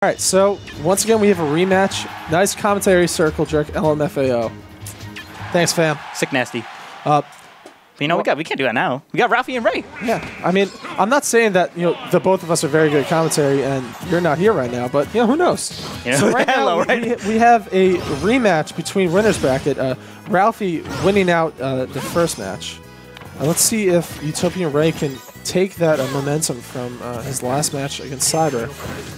right, so once again we have a rematch. Nice commentary circle jerk, LMFAO. Thanks, fam. Sick nasty. But, you know, we can't do that now. We got Ralphie and Ray. Yeah, I mean, I'm not saying that the both of us are very good at commentary, and you're not here right now, but who knows? You know, so right now, we have a rematch between winners bracket. Ralphie winning out the first match. Let's see if Utopian Ray can take that momentum from his last match against Cyber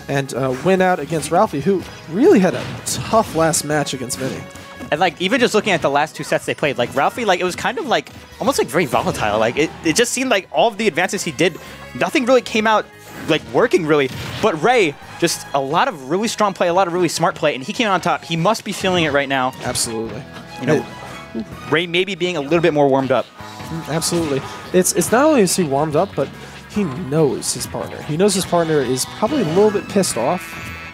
and win out against Ralphie, who really had a tough last match against Vinny. And like even just looking at the last 2 sets they played, like Ralphie, like it was kind of like almost like very volatile. Like it just seemed like all of the advances he did, nothing really came out like working really. But Ray, just a lot of really strong play, a lot of really smart play, and he came on top. He must be feeling it right now. Absolutely. You know, Ray maybe being a little bit more warmed up. Absolutely. It's not only is he warmed up, but he knows his partner. He knows his partner is probably a little bit pissed off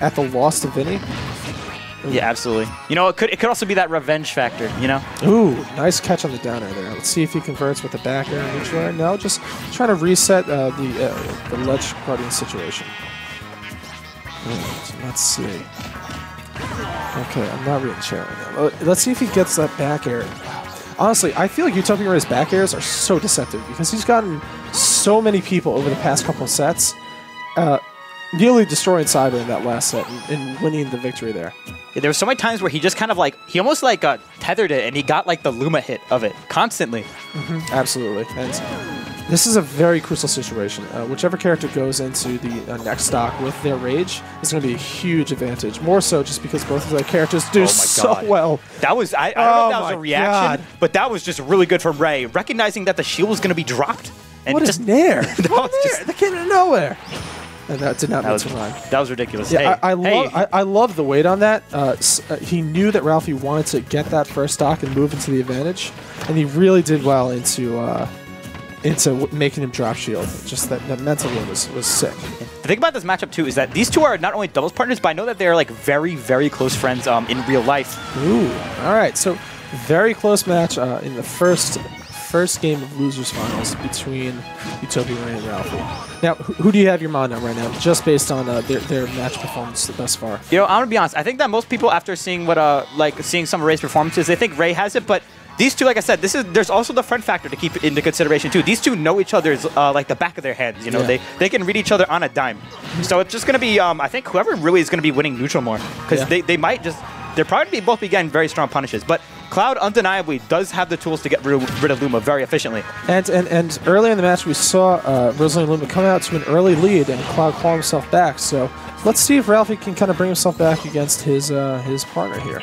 at the loss to Vinny. Yeah, absolutely. You know, it could also be that revenge factor, you know? Ooh, nice catch on the downer there. Let's see if he converts with the back air and neutral air. No, just trying to reset the ledge guardian situation. Right, let's see. Okay, I'm not reading chat right now. Let's see if he gets that back air. Honestly, I feel like Utopian Ray's back airs are so deceptive because he's gotten so many people over the past couple of sets, nearly destroying Cyber in that last set and winning the victory there. Yeah, there were so many times where he just kind of like, he almost like tethered it and he got like the Luma hit of it constantly. Absolutely. And this is a very crucial situation. Whichever character goes into the next stock with their rage is going to be a huge advantage. More so just because both of their characters do so well. That was, I don't know if that was a reaction, but that was just really good from Ray, recognizing that the shield was going to be dropped. And what just, is Nair? That came out of nowhere. And that did not mean to rhyme. That was ridiculous. Yeah, hey, I love the weight on that. He knew that Ralphie wanted to get that first stock and move into the advantage, and he really did well into making him drop shield. Just that mental load was sick. The thing about this matchup too is that these two are not only doubles partners, but I know that they're like very, very close friends in real life. Ooh, all right. So very close match in the first game of losers finals between Utopian Ray and Ralphie. Now, who do you have your mind on right now, just based on their match performance thus far? You know, I'm gonna be honest. I think that most people, after seeing what seeing some of Ray's performances, they think Ray has it. But these two, like I said, there's also the friend factor to keep into consideration too. These two know each other's like the back of their heads. You know, they can read each other on a dime. So it's just gonna be I think whoever really is gonna be winning neutral more, because they might just they're probably both be getting very strong punishes, but Cloud undeniably does have the tools to get rid of Luma very efficiently. And earlier in the match, we saw Rosalie and Luma come out to an early lead, and Cloud claw himself back. So let's see if Ralphie can kind of bring himself back against his partner here.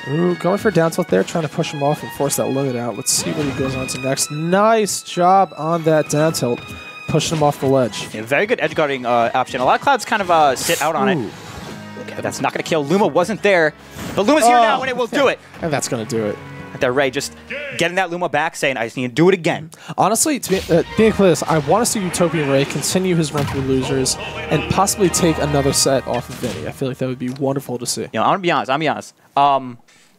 Ooh, going for down tilt there, trying to push him off and force that limit out. Let's see what he goes on to next. Nice job on that down tilt, pushing him off the ledge. Yeah, very good edge guarding option. A lot of Clouds kind of sit out on it. Okay, that's not going to kill. Luma wasn't there, but Luma's here now, and it will do it. And that's going to do it. That Ray just getting that Luma back, saying, I just need to do it again. Honestly, being clear, I want to see Utopian Ray continue his run through losers and possibly take another set off of Vinny. I feel like that would be wonderful to see. You know, I'm going to be honest.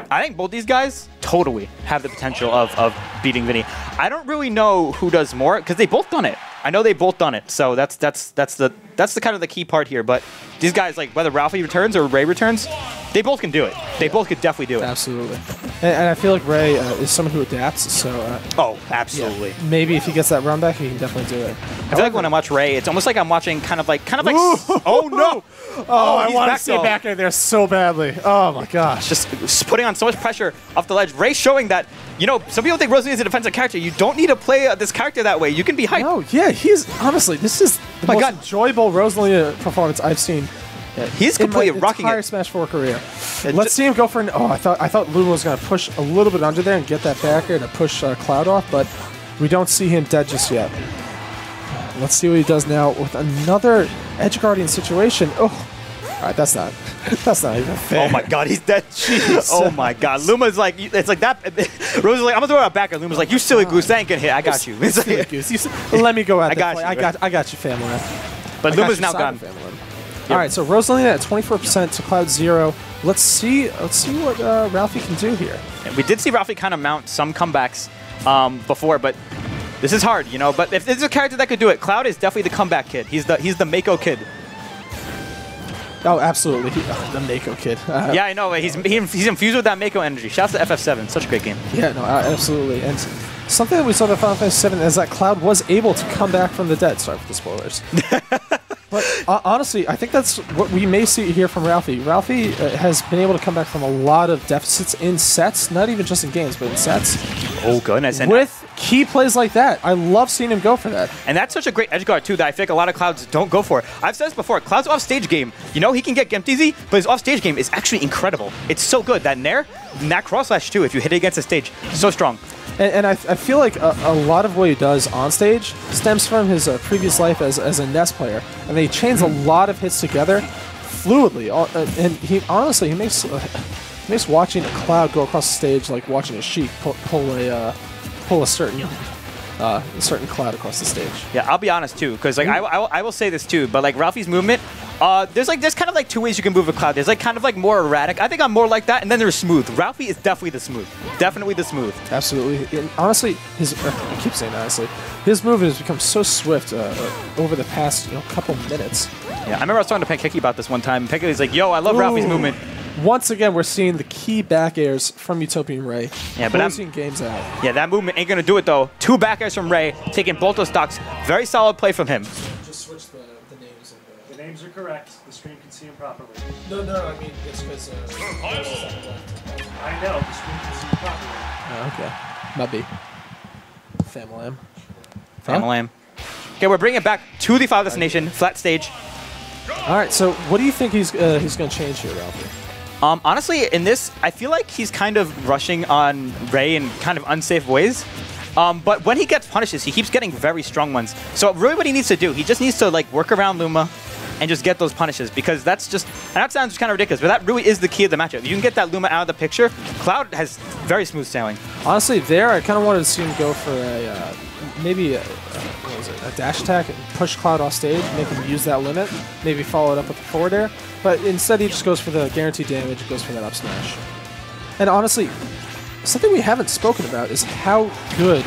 I think both these guys totally have the potential of beating Vinny. I don't really know who does more, because they both done it. I know they both done it, so that's the kind of the key part here. But these guys, like whether Ralphie returns or Ray returns, they both can do it. They both could definitely do it. Absolutely. And I feel like Ray is someone who adapts. So oh, absolutely. Yeah, maybe if he gets that run back, he can definitely do it. I feel like when I watch Ray, it's almost like I'm watching kind of like oh no. Oh, I want to stay back in there so badly. Oh my gosh. Just putting on so much pressure off the ledge. Ray showing that, you know, some people think Rosalie is a defensive character. You don't need to play this character that way. You can be hyped. No, yeah, he's honestly, this is the most enjoyable Rosalie performance I've seen. Yeah, he's completely rocking entire it. Smash 4 career. Let's see him go for an. Oh, I thought Luma was going to push a little bit under there and get that back air to push Cloud off, but we don't see him dead just yet. Let's see what he does now with another Edge Guardian situation. Oh. All right, that's not even fair. Oh my God, he's dead. Jeez. Oh my God, Luma's like, it's like that. Rosa's like, I'm gonna throw it back, and Luma's like, you silly goose, that ain't gonna hit. I got you. Silly goose. Let me go at that. I got you, family. But Luma's now gone. All right, so Rosalina at 24% to Cloud 0. Let's see what Ralphie can do here. And we did see Ralphie kind of mount some comebacks before, but this is hard, you know. But if there's a character that could do it, Cloud is definitely the comeback kid. He's the Mako kid. Oh, absolutely. The Mako kid. Yeah, I know. He's infused with that Mako energy. Shouts to FF7. Such a great game. Yeah, no, absolutely. And something that we saw in Final Fantasy VII is that Cloud was able to come back from the dead. Sorry for the spoilers. But honestly, I think that's what we may see here from Ralphie. Ralphie has been able to come back from a lot of deficits in sets, not even just in games, but in sets. Oh, goodness. And with key plays like that. I love seeing him go for that. And that's such a great edge guard, too, that I feel like a lot of Clouds don't go for. I've said this before. Cloud's off-stage game, you know, he can get gimped easy, but his off-stage game is actually incredible. It's so good. That Nair, and that cross-slash, too, if you hit it against the stage, so strong. And I feel like a lot of what he does on stage stems from his previous life as a NES player. And he chains a lot of hits together fluidly. And he honestly, he makes watching a Cloud go across the stage like watching a sheep pull a certain Cloud across the stage. Yeah, I'll be honest too, because like I will say this too, but like Ralphie's movement, there's kind of like two ways you can move a Cloud. There's like kind of like more erratic. I think I'm more like that, and then there's smooth. Ralphie is definitely the smooth. Definitely the smooth. Absolutely. And honestly, I keep saying honestly, his movement has become so swift over the past couple minutes. Yeah, I remember I was talking to Pankeki about this one time. Pankeki was like, "Yo, I love Ralphie's movement." Once again, we're seeing the key back airs from Utopian Ray. Yeah, but closing games out. Yeah, that movement ain't gonna do it though. 2 back airs from Ray, taking both those stocks. Very solid play from him. Just switch the names. The names are correct. The stream can see them properly. No, I mean it's because. I know. The stream can see them properly. Oh, okay. Might be. Famalam. Famalam. Okay, we're bringing it back to the Final Destination flat stage. All right. So, what do you think he's going to change here, Ralphie? Honestly, in this, I feel like he's kind of rushing on Ray in kind of unsafe ways. But when he gets punishes, he keeps getting very strong ones. So really what he needs to do, he just needs to like work around Luma and just get those punishes, because that's just, and that sounds kind of ridiculous, but that really is the key of the matchup. If you can get that Luma out of the picture, Cloud has very smooth sailing. Honestly, there, I kind of wanted to see him go for a, maybe a dash attack and push Cloud off stage, make him use that limit, maybe follow it up with a forward air. But instead, he just goes for the guaranteed damage, goes for that up smash. And honestly, something we haven't spoken about is how good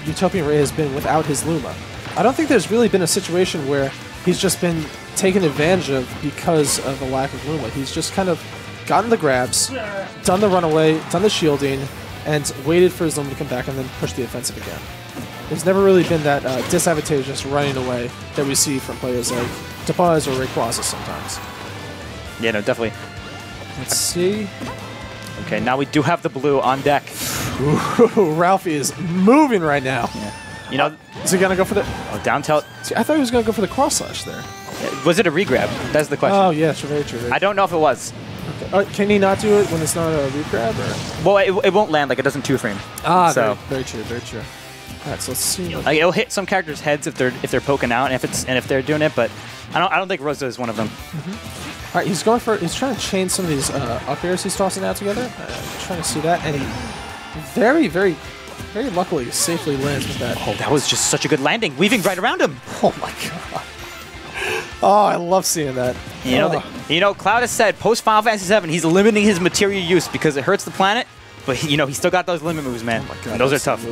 Utopian Ray has been without his Luma. I don't think there's really been a situation where he's just been taken advantage of because of the lack of Luma. He's just kind of gotten the grabs, done the runaway, done the shielding, and waited for his Luma to come back and then push the offensive again. There's never really been that disadvantageous running away that we see from players like Topaz or Rayquaza sometimes. Yeah, no, definitely. Let's see. Okay, now we do have the blue on deck. Ooh, Ralphie is moving right now. Yeah. You know, is he gonna go for the? Oh, down tilt. See, I thought he was gonna go for the cross slash there. Was it a regrab? That's the question. Oh yeah, very true. I don't know if it was. Okay. Can he not do it when it's not a regrab? Or? Well, it won't land, like it doesn't 2-frame. Ah, so. very true. All right, so let's see. Like, it'll hit some characters' heads if they're poking out and if they're doing it, but I don't think Rosa is one of them. All right, he's trying to chain some of these up airs he's tossing out together. Trying to see that, and he very luckily safely lands with that. Oh, that was just such a good landing, weaving right around him. Oh my god. Oh, I love seeing that. You know, Cloud has said post Final Fantasy VII he's limiting his material use because it hurts the planet, but he's still got those limit moves, man. Oh my god, and those are tough.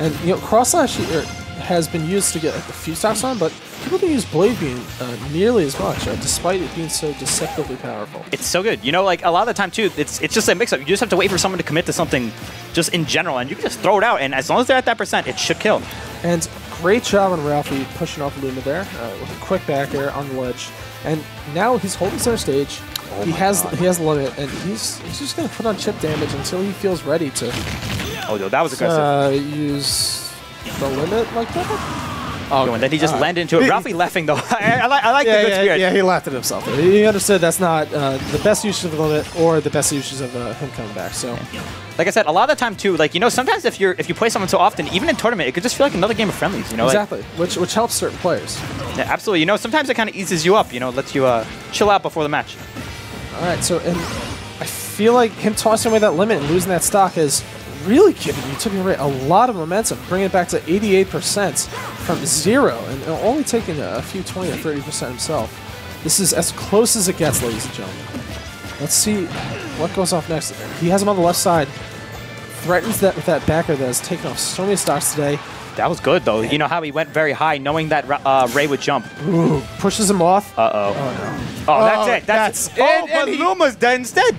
And cross slash has been used to get a few stocks on, but people don't use Blade Beam nearly as much, despite it being so deceptively powerful. It's so good. You know, like a lot of the time too, it's just a mix-up. You just have to wait for someone to commit to something just in general, and you can just throw it out, and as long as they're at that percent, it should kill. And great job on Ralphie pushing off Luma there with a quick back air on the ledge. And now he's holding center stage. Oh he has the limit, and he's just going to put on chip damage until he feels ready to. Oh, no, that was aggressive. Use the limit like that. Oh, and then he just landed into it. Ralphie laughing though. I like the good spirit. Yeah, he laughed at himself. He understood that's not the best usage of the limit or the best usage of him coming back. So, like I said, a lot of the time too, like sometimes if you play someone so often, even in tournament, it could just feel like another game of friendlies. Exactly, like, which helps certain players. Yeah, absolutely. Sometimes it kind of eases you up. Lets you chill out before the match. All right, so and I feel like him tossing away that limit and losing that stock has really giving Utopian Ray a lot of momentum, bringing it back to 88% from 0, and only taking a few 20 or 30% himself. This is as close as it gets, ladies and gentlemen. Let's see what goes off next. He has him on the left side, threatens that with that backer that has taken off so many stocks today. That was good, though. You know how he went very high, knowing that Ray would jump. Ooh, pushes him off. Uh-oh. Oh, no. Oh, that's it. That's it. Oh, but Luma's dead instead.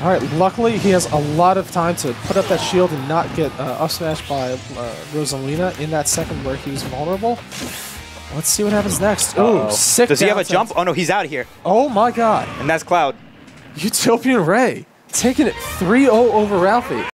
All right, luckily he has a lot of time to put up that shield and not get up smashed by Rosalina in that second where he was vulnerable. Let's see what happens next. Oh, sick. Does he have a jump? Oh, no, he's out of here. Oh, my God. And that's Cloud. Utopian Ray taking it 3-0 over Ralphie.